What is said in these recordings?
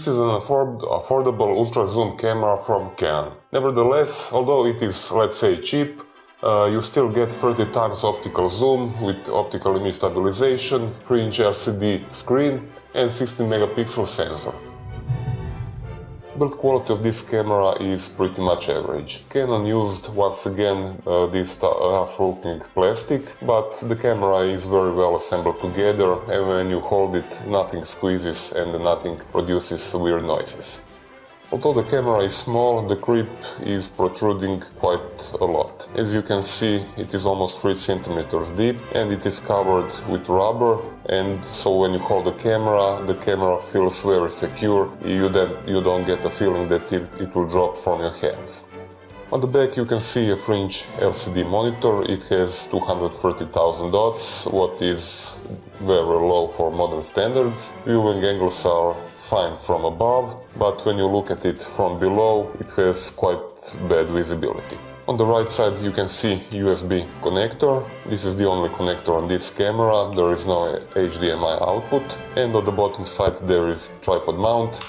This is an affordable ultra-zoom camera from Canon. Nevertheless, although it is, let's say, cheap, you still get 30 times optical zoom with optical image stabilization, 3-inch LCD screen and 16 megapixel sensor. Build quality of this camera is pretty much average. Canon used once again this rough-looking plastic, but the camera is very well assembled together, and when you hold it, nothing squeezes and nothing produces weird noises. Although the camera is small, the grip is protruding quite a lot. As you can see, it is almost 3 centimeters deep and it is covered with rubber, and so when you hold the camera feels very secure. You don't get the feeling that it will drop from your hands. On the back you can see a 3-inch LCD monitor. It has 230,000 dots, what is very low for modern standards. Viewing angles are fine from above, but when you look at it from below, it has quite bad visibility. On the right side you can see USB connector. This is the only connector on this camera. There is no HDMI output. And on the bottom side there is tripod mount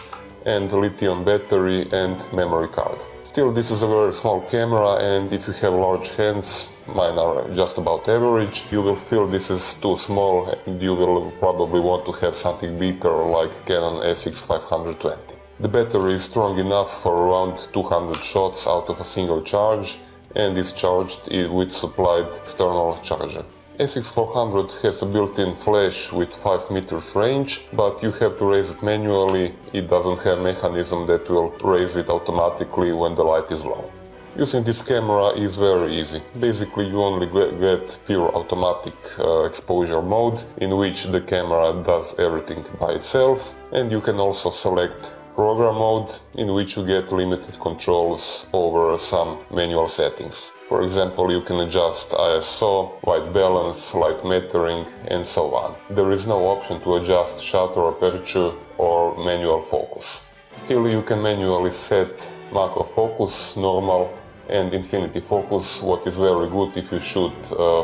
and lithium battery and memory card. Still, this is a very small camera, and if you have large hands, mine are just about average, you will feel this is too small and you will probably want to have something bigger like Canon SX400. The battery is strong enough for around 200 shots out of a single charge and is charged with supplied external charger. SX400 has a built-in flash with 5 meters range, but you have to raise it manually. It doesn't have a mechanism that will raise it automatically when the light is low. Using this camera is very easy. Basically you only get pure automatic exposure mode, in which the camera does everything by itself, and you can also select program mode, in which you get limited controls over some manual settings. For example, you can adjust ISO, white balance, light metering, and so on. There is no option to adjust shutter aperture or manual focus. Still, you can manually set macro focus, normal, and infinity focus, what is very good if you shoot,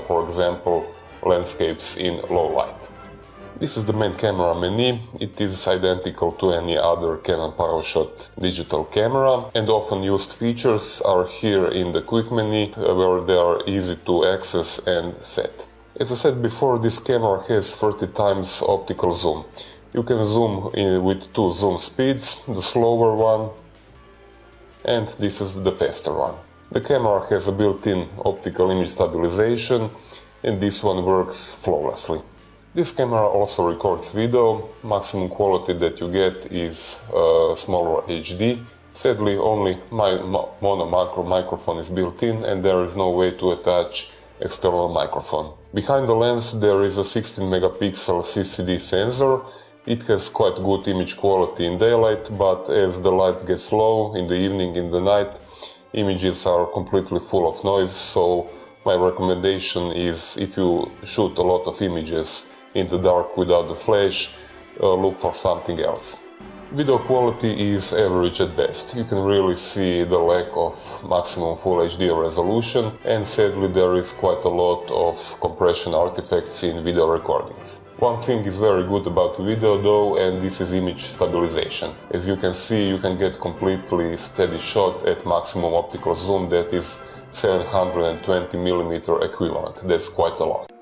for example, landscapes in low light. This is the main camera menu. It is identical to any other Canon PowerShot digital camera, and often used features are here in the quick menu, where they are easy to access and set. As I said before, this camera has 30 times optical zoom. You can zoom in with 2 zoom speeds, the slower one and this is the faster one. The camera has a built-in optical image stabilization, and this one works flawlessly. This camera also records video. Maximum quality that you get is smaller HD. Sadly, only my mono macro microphone is built in, and there is no way to attach external microphone. Behind the lens there is a 16 megapixel CCD sensor. It has quite good image quality in daylight, but as the light gets low in the evening, in the night, images are completely full of noise. So my recommendation is, if you shoot a lot of images in the dark without the flash, look for something else. Video quality is average at best. You can really see the lack of maximum full HD resolution, and sadly there is quite a lot of compression artifacts in video recordings. One thing is very good about video though, and this is image stabilization. As you can see, you can get completely steady shot at maximum optical zoom, that is 720mm equivalent. That's quite a lot.